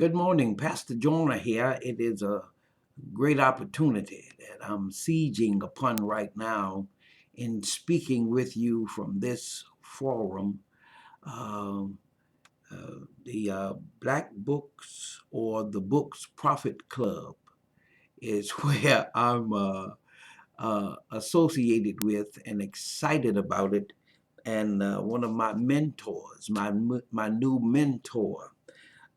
Good morning, Pastor Jonah here. It is a great opportunity that I'm sieging upon right now in speaking with you from this forum. Um, the Black Books or the Books Prophet Club is where I'm associated with and excited about it. And one of my mentors, my new mentor,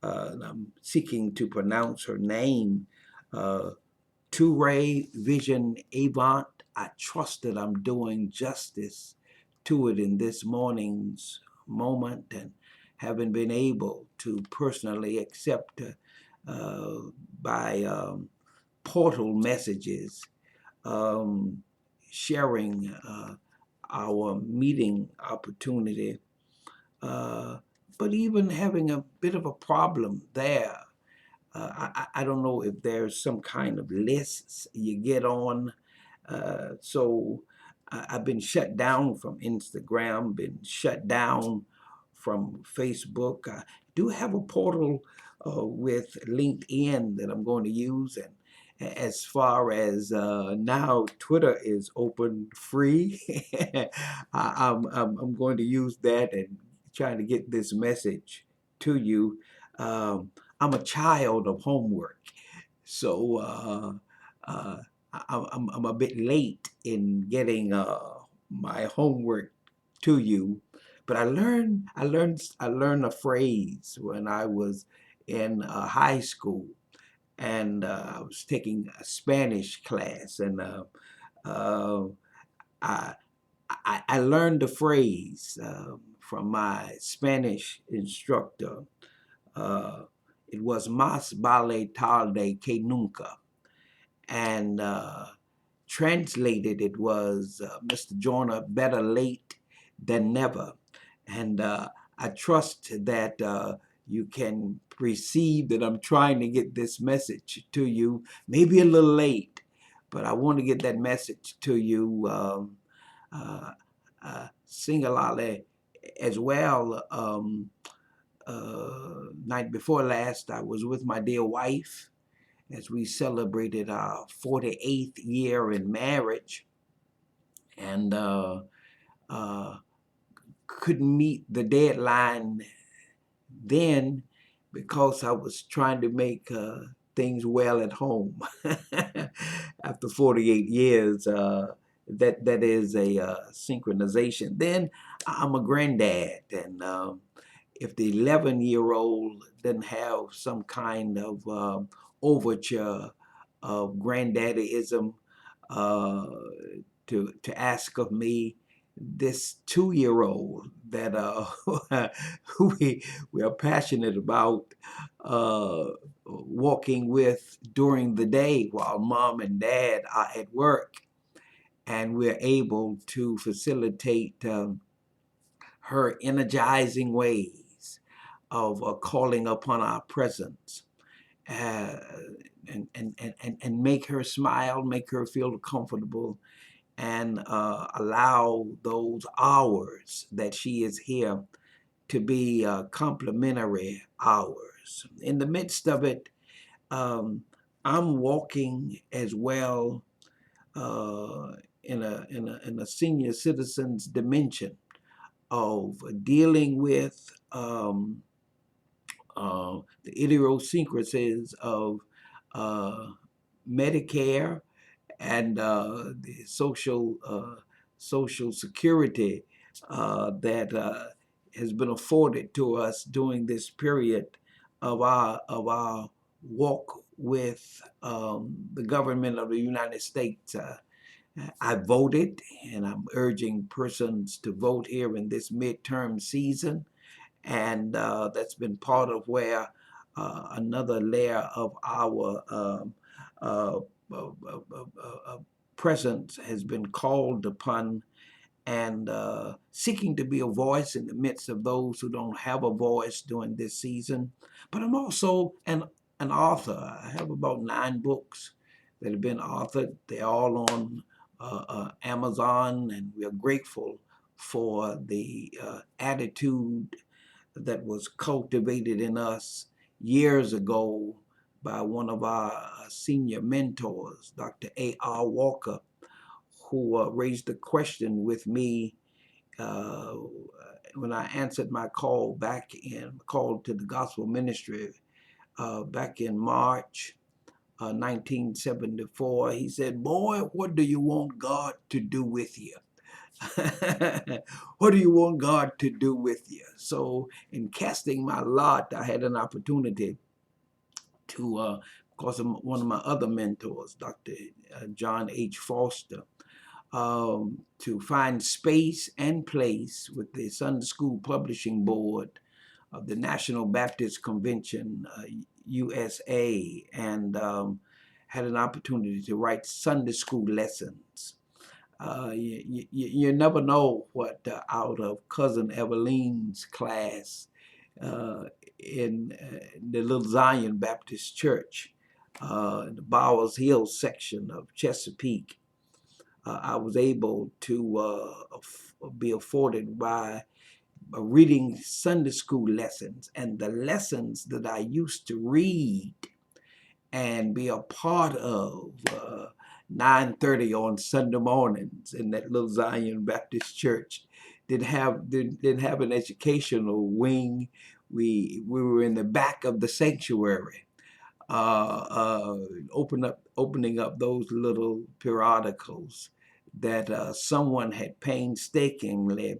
and I'm seeking to pronounce her name, uh, Toure Vision Avant. I trust that I'm doing justice to it in this morning's moment and having been able to personally accept uh, by portal messages, um, sharing our meeting opportunity, uh, but even having a bit of a problem there. I don't know if there's some kind of lists you get on. I've been shut down from Instagram, been shut down from Facebook. I do have a portal with LinkedIn that I'm going to use, and as far as now Twitter is open free, I'm going to use that and trying to get this message to you. Um, I'm a child of homework, so uh, I'm a bit late in getting my homework to you. But I learned a phrase when I was in high school, and I was taking a Spanish class, and uh, I, I learned the phrase from my Spanish instructor. Uh, it was más vale tarde que nunca. And translated, it was Mr. Jonah, better late than never. And I trust that you can perceive that I'm trying to get this message to you, maybe a little late, but I want to get that message to you singularly as well. Night before last, I was with my dear wife as we celebrated our 48th year in marriage, and uh, couldn't meet the deadline then because I was trying to make things well at home. After 48 years, that is a synchronization. Then I'm a granddad, and if the 11-year-old doesn't have some kind of overture of granddaddyism uh, to ask of me, this 2-year-old that we are passionate about uh, walking with during the day while mom and dad are at work, and we're able to facilitate her energizing ways of calling upon our presence, uh, and make her smile, make her feel comfortable, and allow those hours that she is here to be complimentary hours. In the midst of it, um, I'm walking as well in a senior citizen's dimension of dealing with the idiosyncrasies of uh, Medicare and the social security that has been afforded to us during this period of our walk with the government of the United States. I voted, and I'm urging persons to vote here in this midterm season, and that's been part of where another layer of our uh, uh, uh, uh, presence has been called upon, and seeking to be a voice in the midst of those who don't have a voice during this season. But I'm also an author. I have about 9 books that have been authored. They're all on Amazon, and we're grateful for the attitude that was cultivated in us years ago by one of our senior mentors, Dr. A.R. Walker, who raised the question with me uh, when I answered my call to the gospel ministry back in March 1974. He said, "Boy, what do you want God to do with you?" What do you want God to do with you? So, in casting my lot, I had an opportunity to, because of one of my other mentors, Dr. John H. Foster, to find space and place with the Sunday School Publishing Board of the National Baptist Convention, USA, and had an opportunity to write Sunday school lessons. You never know what out of Cousin Eveline's class uh, in the Little Zion Baptist Church, in the Bowers Hill section of Chesapeake. I was able to be afforded by reading Sunday school lessons, and the lessons that I used to read and be a part of 9:30 on Sunday mornings in that Little Zion Baptist Church. Didn't have an educational wing. We were in the back of the sanctuary, opening up those little periodicals that someone had painstakingly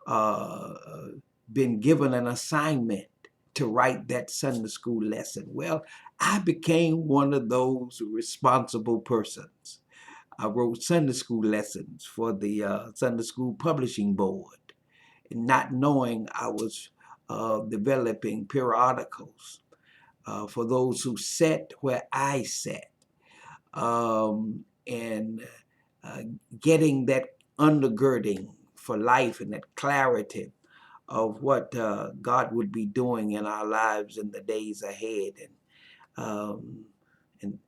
uh, been given an assignment to write that Sunday school lesson. Well, I became one of those responsible persons. I wrote Sunday school lessons for the Sunday School Publishing Board, not knowing I was developing periodicals for those who sat where I sat, and uh, getting that undergirding for life and that clarity of what God would be doing in our lives in the days ahead. Um,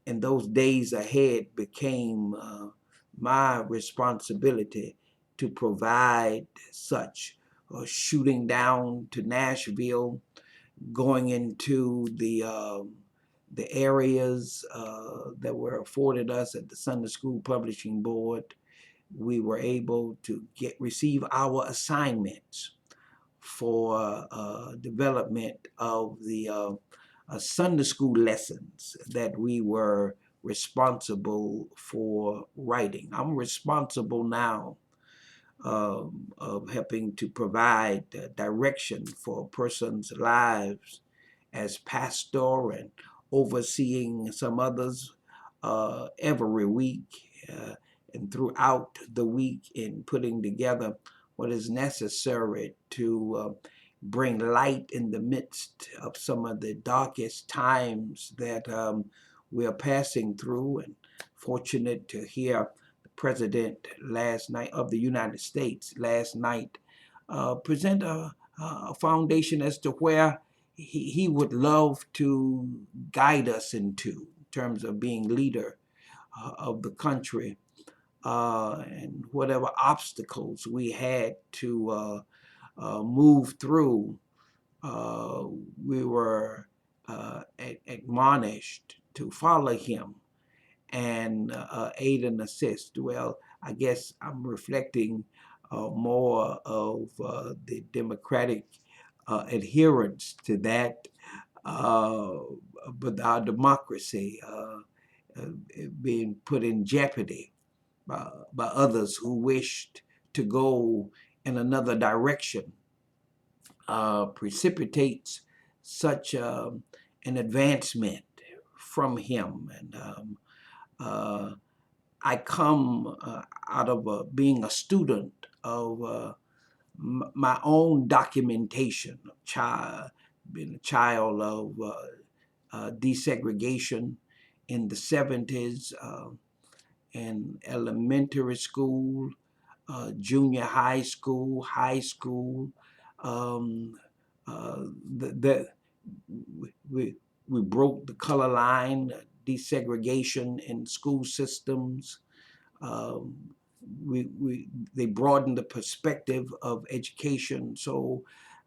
and those days ahead became my responsibility to provide such, shooting down to Nashville, going into the areas that were afforded us at the Sunday School Publishing Board. We were able to receive our assignments for development of the Sunday school lessons that we were responsible for writing. I'm responsible now of helping to provide direction for a person's lives as pastor and overseeing some others every week and throughout the week in putting together what is necessary to bring light in the midst of some of the darkest times that we are passing through. And fortunate to hear the President last night of the United States last night present a foundation as to where he would love to guide us into in terms of being leader of the country, and whatever obstacles we had to move through. uh, we were admonished to follow him and aid and assist. Well, I guess I'm reflecting more of the Democratic adherence to that, uh, but our democracy uh, being put in jeopardy by others who wished to go in another direction precipitates such an advancement from him. And I come out of being a student of my own documentation, being a child of desegregation in the 70s, in elementary school, junior high school. Um, the we broke the color line, desegregation in school systems. Um, they broadened the perspective of education. So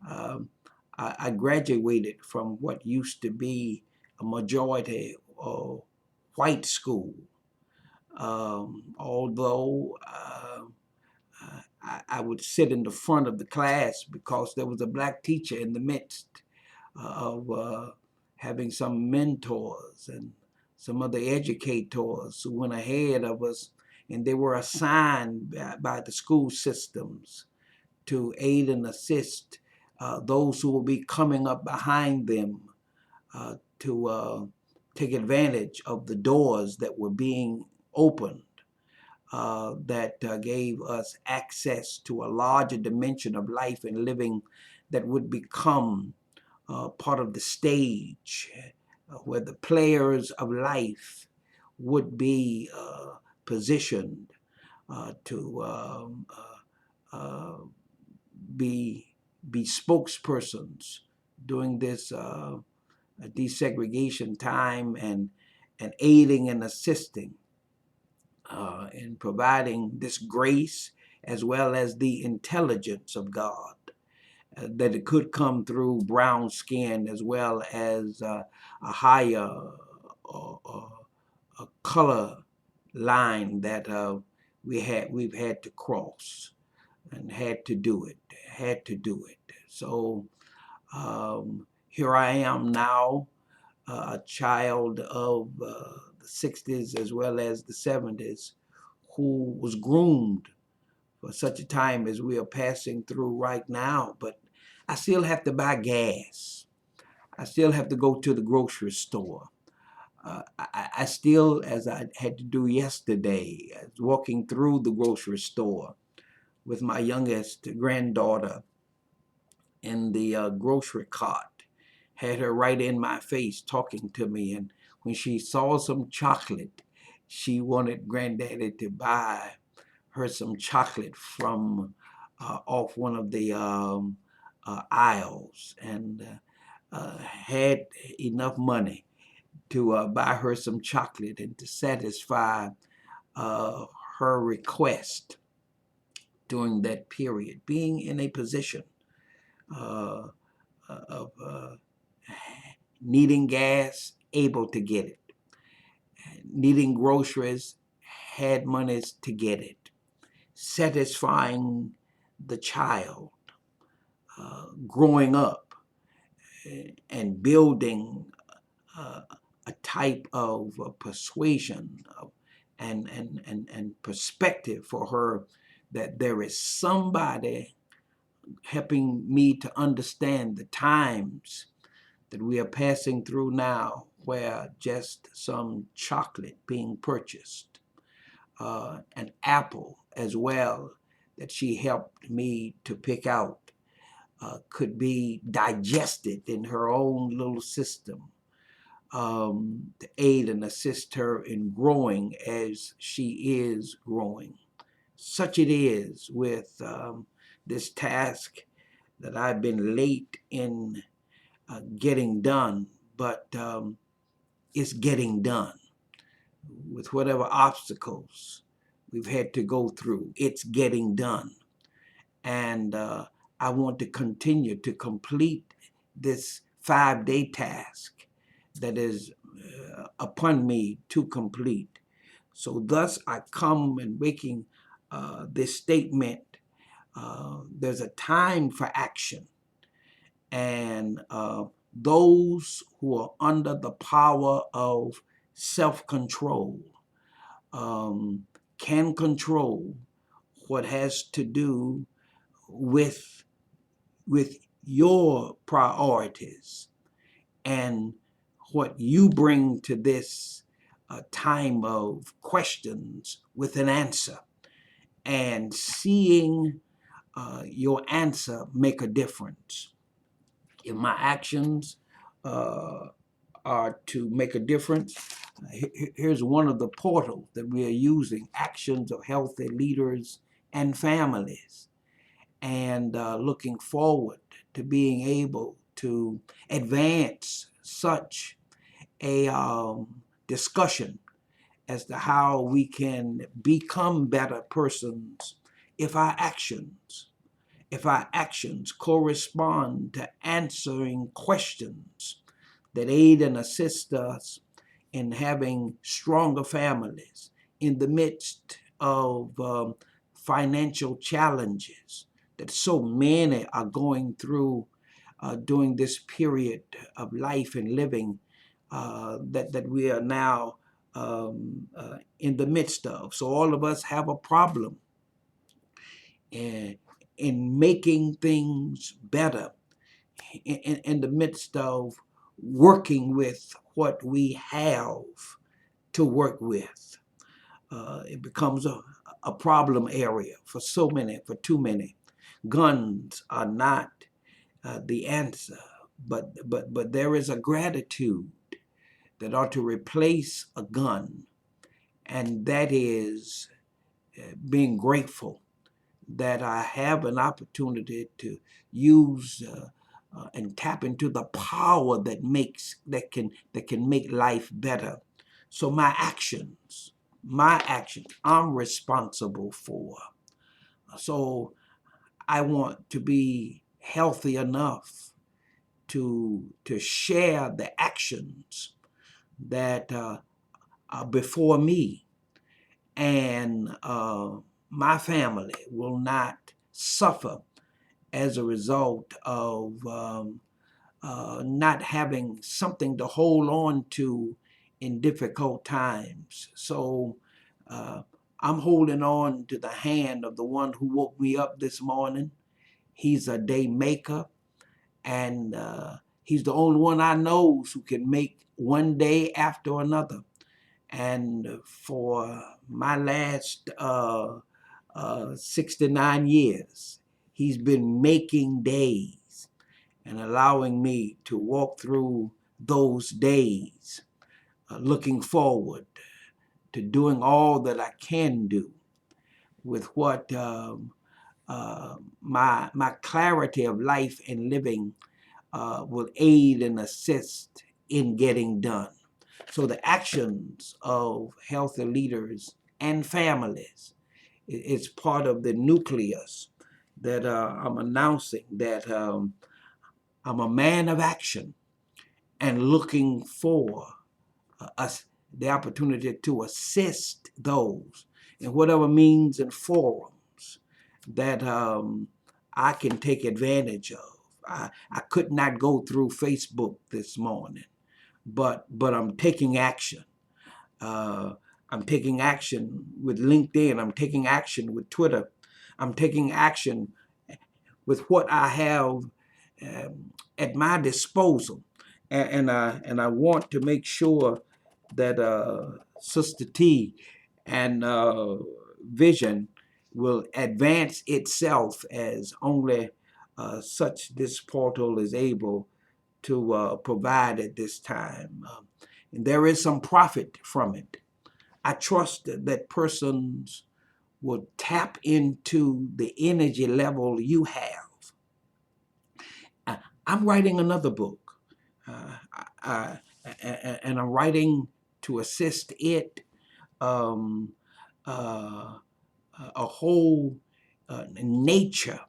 um, I graduated from what used to be a majority white school. Although I would sit in the front of the class because there was a black teacher in the midst of having some mentors and some other educators who went ahead of us, and they were assigned by the school systems to aid and assist those who will be coming up behind them to take advantage of the doors that were being opened that gave us access to a larger dimension of life and living that would become part of the stage where the players of life would be positioned to be spokespersons during this desegregation time and aiding and assisting in providing this grace as well as the intelligence of God. That it could come through brown skin as well as a higher a color line that we've had to cross and had to do it. So here I am now, a child of the 60s as well as the 70s, who was groomed for such a time as we are passing through right now. But I still have to buy gas. I still have to go to the grocery store. I still, as I had to do yesterday, walking through the grocery store with my youngest granddaughter in the grocery cart, had her right in my face talking to me. And when she saw some chocolate, she wanted Granddaddy to buy her some chocolate from off one of the aisles, and had enough money to buy her some chocolate and to satisfy her request during that period, being in a position of needing gas, able to get it, needing groceries, had monies to get it, satisfying the child, growing up and building a type of persuasion and perspective for her that there is somebody helping me to understand the times that we are passing through now, where just some chocolate being purchased, an apple as well that she helped me to pick out, could be digested in her own little system to aid and assist her in growing as she is growing. Such it is with this task that I've been late in getting done, but it's getting done. With whatever obstacles we've had to go through, it's getting done. And I want to continue to complete this 5-day task that is upon me to complete. So thus I come and making this statement. There's a time for action, and those who are under the power of self-control can control what has to do with your priorities and what you bring to this time of questions with an answer, and seeing your answer make a difference. If my actions are to make a difference, here's one of the portals that we are using: actions of healthy leaders and families, and looking forward to being able to advance such a discussion as to how we can become better persons if our actions if our actions correspond to answering questions that aid and assist us in having stronger families in the midst of financial challenges that so many are going through during this period of life and living that we are now in the midst of. So all of us have a problem in making things better in the midst of working with what we have to work with. It becomes a problem area for so many, for too many. Guns are not the answer, but there is a gratitude that ought to replace a gun, and that is being grateful that I have an opportunity to use and tap into the power that can make life better. So my actions, I'm responsible for. So I want to be healthy enough to share the actions that are before me, and my family will not suffer as a result of not having something to hold on to in difficult times. So I'm holding on to the hand of the one who woke me up this morning. He's a day maker, and he's the only one I know who can make one day after another. And for my last 69 years, he's been making days and allowing me to walk through those days, looking forward to doing all that I can do with what my clarity of life and living will aid and assist in getting done. So the actions of healthy leaders and families is part of the nucleus that I'm announcing that I'm a man of action and looking for us the opportunity to assist those in whatever means and forums that I can take advantage of. I could not go through Facebook this morning, but I'm taking action. Uh, I'm taking action with LinkedIn. I'm taking action with Twitter. I'm taking action with what I have at my disposal, and I want to make sure that Sister T and Vision will advance itself as only such this portal is able to provide at this time. And there is some profit from it. I trust that persons will tap into the energy level you have. I'm writing another book, and I'm writing to assist it a whole nature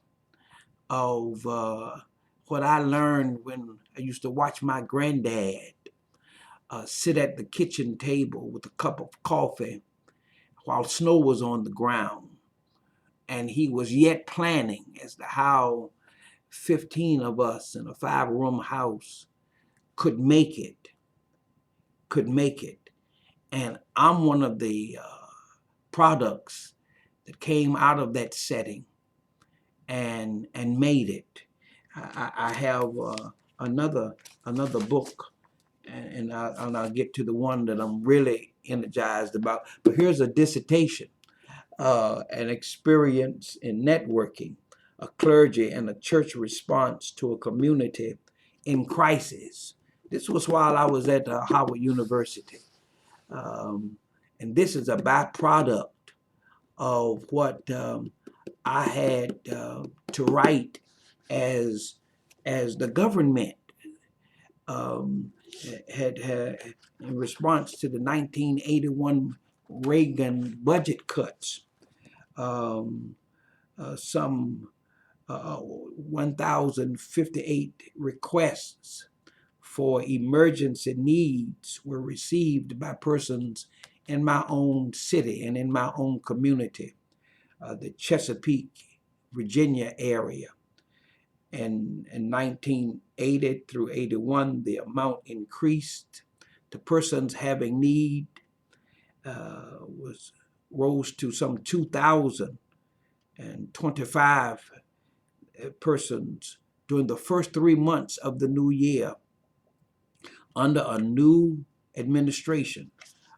of what I learned when I used to watch my granddad sit at the kitchen table with a cup of coffee while snow was on the ground. And he was yet planning as to how 15 of us in a 5-room house could make it. And I'm one of the products that came out of that setting and made it. I have another book, and I'll get to the one that I'm really energized about. But here's a dissertation, an experience in networking, a clergy and a church response to a community in crisis. This was while I was at Howard University. And this is a byproduct of what I had to write as the government had in response to the 1981 Reagan budget cuts. Some 1,058 requests for emergency needs were received by persons in my own city and in my own community, the Chesapeake, Virginia area. And in 1980 through 81, the amount increased. The persons having need rose to some 2,025 persons during the first 3 months of the new year under a new administration.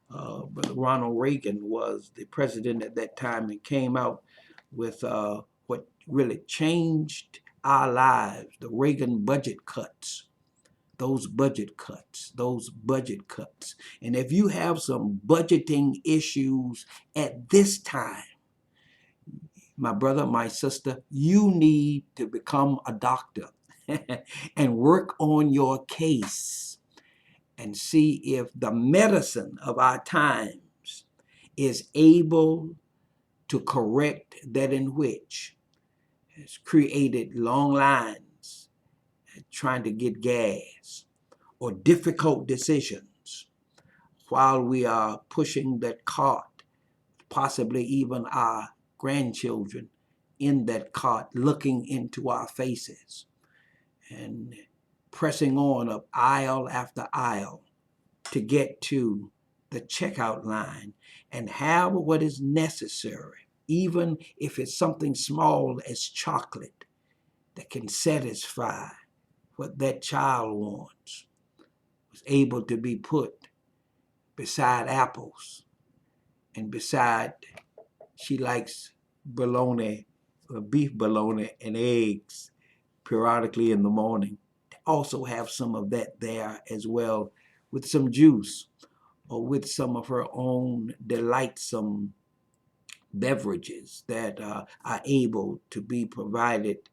But Ronald Reagan was the president at that time and came out with what really changed our lives, the Reagan budget cuts. Those budget cuts. And if you have some budgeting issues at this time, my brother, my sister, you need to become a doctor and work on your case and see if the medicine of our times is able to correct that in which has created long lines trying to get gas or difficult decisions while we are pushing that cart, possibly even our grandchildren in that cart looking into our faces and pressing on up aisle after aisle to get to the checkout line and have what is necessary, even if it's something small as chocolate that can satisfy what that child wants, was able to be put beside apples and beside, she likes bologna, beef bologna and eggs periodically in the morning. Also have some of that there as well with some juice or with some of her own delightsome beverages that are able to be provided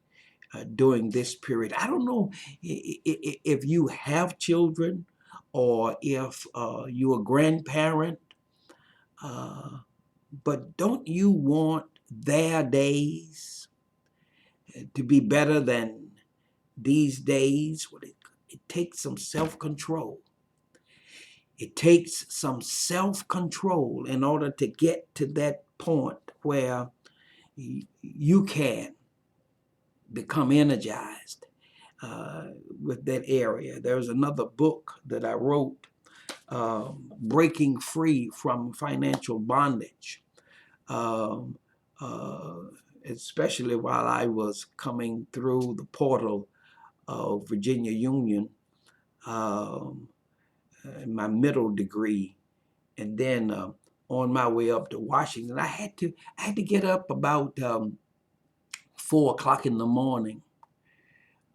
during this period. I don't know if you have children or if you're a grandparent, but don't you want their days to be better than these days? Well, it takes some self-control. It takes some self-control in order to get to that point where you can become energized with that area. There's another book that I wrote, Breaking Free from Financial Bondage, especially while I was coming through the portal of Virginia Union, in my middle degree, and then on my way up to Washington. I had to get up about 4 o'clock in the morning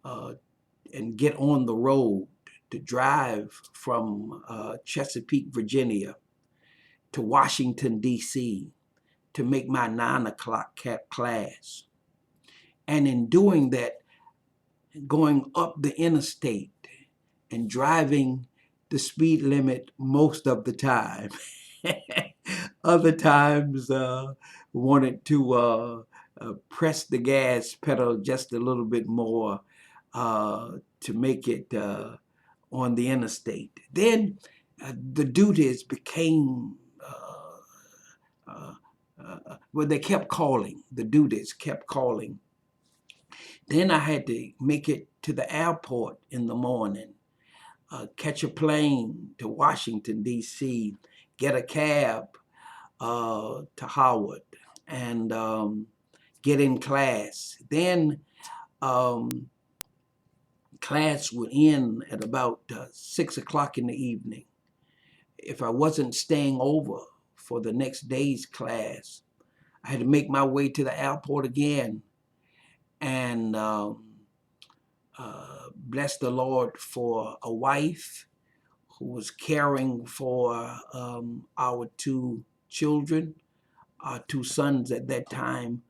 and get on the road to drive from Chesapeake, Virginia to Washington, D.C. to make my 9 o'clock class. And in doing that, going up the interstate and driving the speed limit most of the time. Other times wanted to press the gas pedal just a little bit more to make it on the interstate. Then the duties became, well, they kept calling. The duties kept calling. Then I had to make it to the airport in the morning, catch a plane to Washington, D.C., get a cab to Howard, and get in class. Then class would end at about 6 o'clock in the evening. If I wasn't staying over for the next day's class, I had to make my way to the airport again and bless the Lord for a wife who was caring for our 2 children, our 2 sons at that time.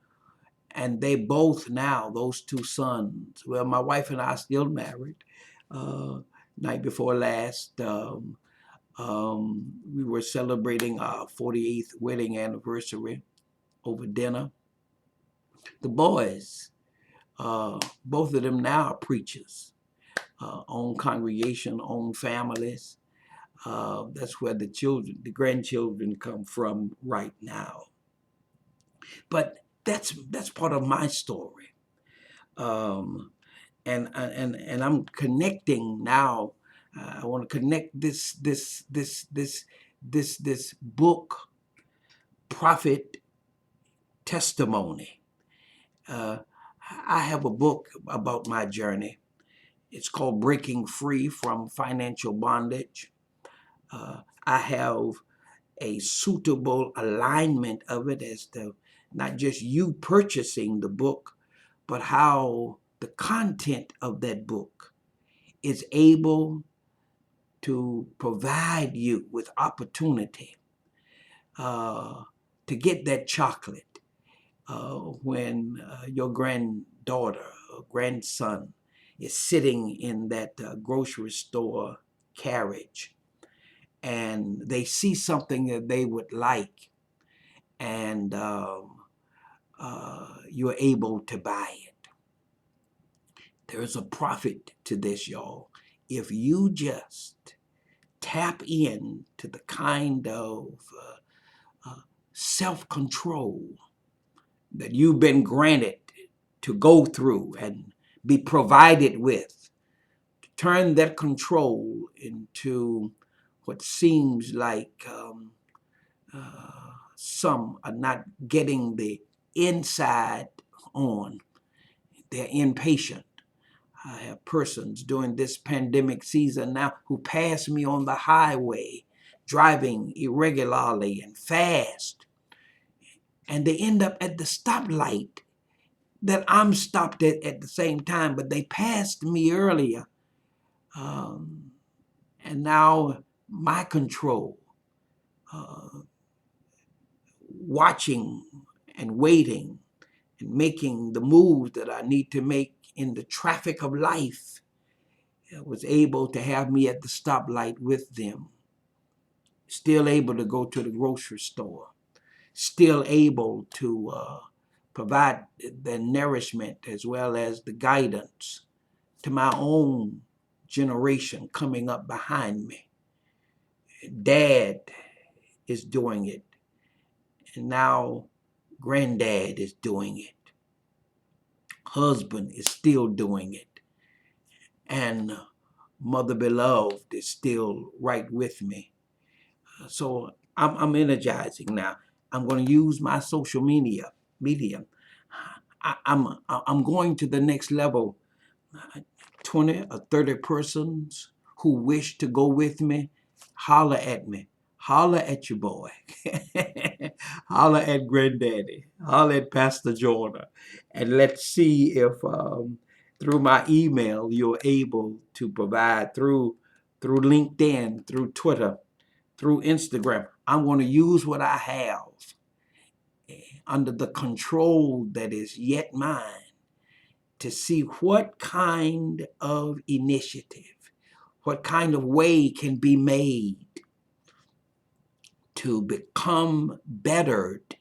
And they both now, those 2 sons, well, my wife and I are still married. Night before last, we were celebrating our 48th wedding anniversary over dinner. The boys Both of them now are preachers, own congregation, own families. That's where the grandchildren come from right now. But that's part of my story. Um, and I'm connecting now. I want to connect this book, Prophet Testimony. Uh, I have a book about my journey. It's called Breaking Free from Financial Bondage. I have a suitable alignment of it as to not just you purchasing the book, but how the content of that book is able to provide you with opportunity to get that chocolate when your granddaughter or grandson is sitting in that grocery store carriage and they see something that they would like, and you're able to buy it. There's a profit to this, y'all. If you just tap in to the kind of self-control that you've been granted to go through and be provided with, turn that control into what seems like some are not getting the inside on. They're impatient. I have persons during this pandemic season now who pass me on the highway, driving irregularly and fast, and they end up at the stoplight that I'm stopped at the same time, but they passed me earlier. And now my control, watching and waiting and making the moves that I need to make in the traffic of life, was able to have me at the stoplight with them, still able to go to the grocery store, still able to provide the nourishment as well as the guidance to my own generation coming up behind me. Dad is doing it, and now granddad is doing it. Husband is still doing it, and mother beloved is still right with me. So I'm energizing now. I'm going to use my social media. I'm going to the next level. 20 or 30 persons who wish to go with me, holler at me. Holler at your boy. Holler at Granddaddy. Holler at Pastor Jordan. And let's see if through my email you're able to provide through LinkedIn, through Twitter, through Instagram. I'm going to use what I have under the control that is yet mine to see what kind of initiative, what kind of way can be made to become bettered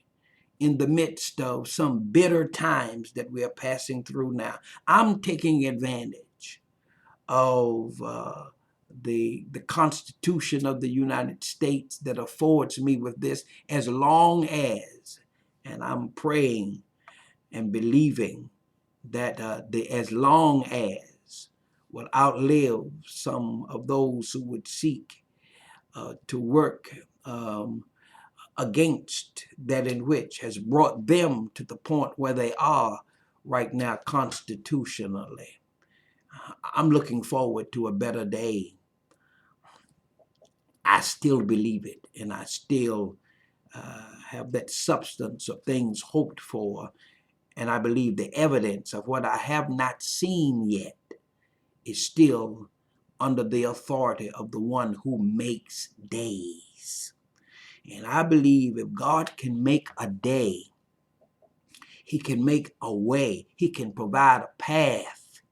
in the midst of some bitter times that we are passing through now. I'm taking advantage of the Constitution of the United States that affords me with this, as long as, and I'm praying and believing that the as long as will outlive some of those who would seek to work against that in which has brought them to the point where they are right now constitutionally. I'm looking forward to a better day. I still believe it, and I still have that substance of things hoped for, and I believe the evidence of what I have not seen yet is still under the authority of the one who makes days. And I believe if God can make a day, he can make a way, he can provide a path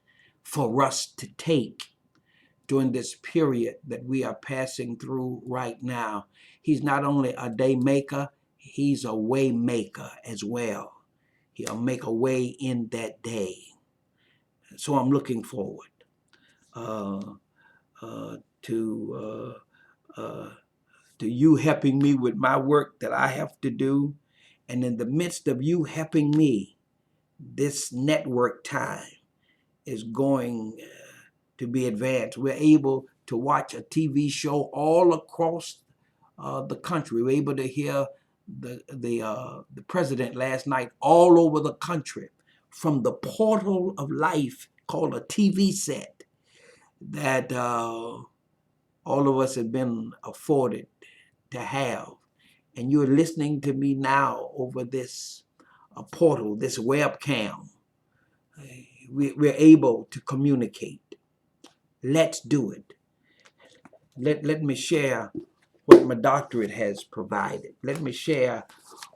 for us to take during this period that we are passing through right now. He's not only a day maker, he's a way maker as well. He'll make a way in that day. So I'm looking forward uh, to you helping me with my work that I have to do. And in the midst of you helping me, this network time is going to be advanced. We're able to watch a TV show all across the country. We're able to hear the president last night all over the country from the portal of life called a TV set that all of us have been afforded to have. And you're listening to me now over this portal, this webcam. We're able to communicate. Let's do it. Let me share what my doctorate has provided. Let me share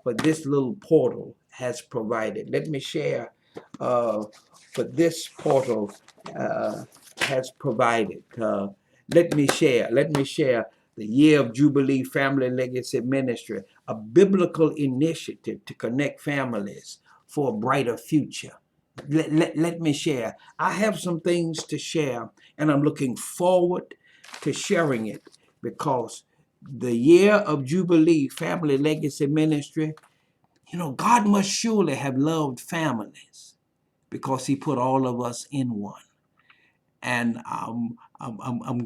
what this little portal has provided. Let me share what this portal has provided. Let me share the Year of Jubilee Family Legacy Ministry, a biblical initiative to connect families for a brighter future. Let me share. I have some things to share, and I'm looking forward to sharing it because the Year of Jubilee Family Legacy Ministry, God must surely have loved families because He put all of us in one. And I'm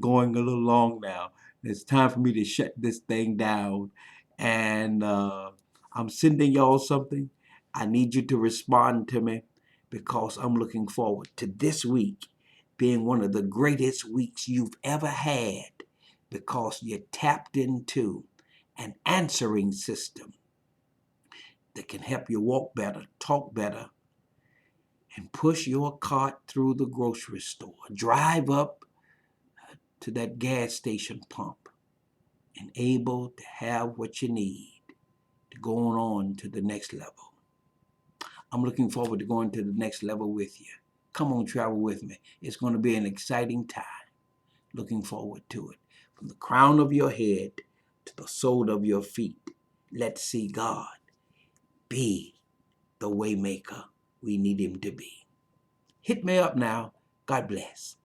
going a little long now. It's time for me to shut this thing down. And I'm sending y'all something. I need you to respond to me because I'm looking forward to this week being one of the greatest weeks you've ever had because you're tapped into an answering system that can help you walk better, talk better, and push your cart through the grocery store. Drive up to that gas station pump and able to have what you need to go on to the next level. I'm looking forward to going to the next level with you. Come on, travel with me. It's going to be an exciting time. Looking forward to it. From the crown of your head to the sole of your feet, let's see God be the way maker we need Him to be. Hit me up now. God bless.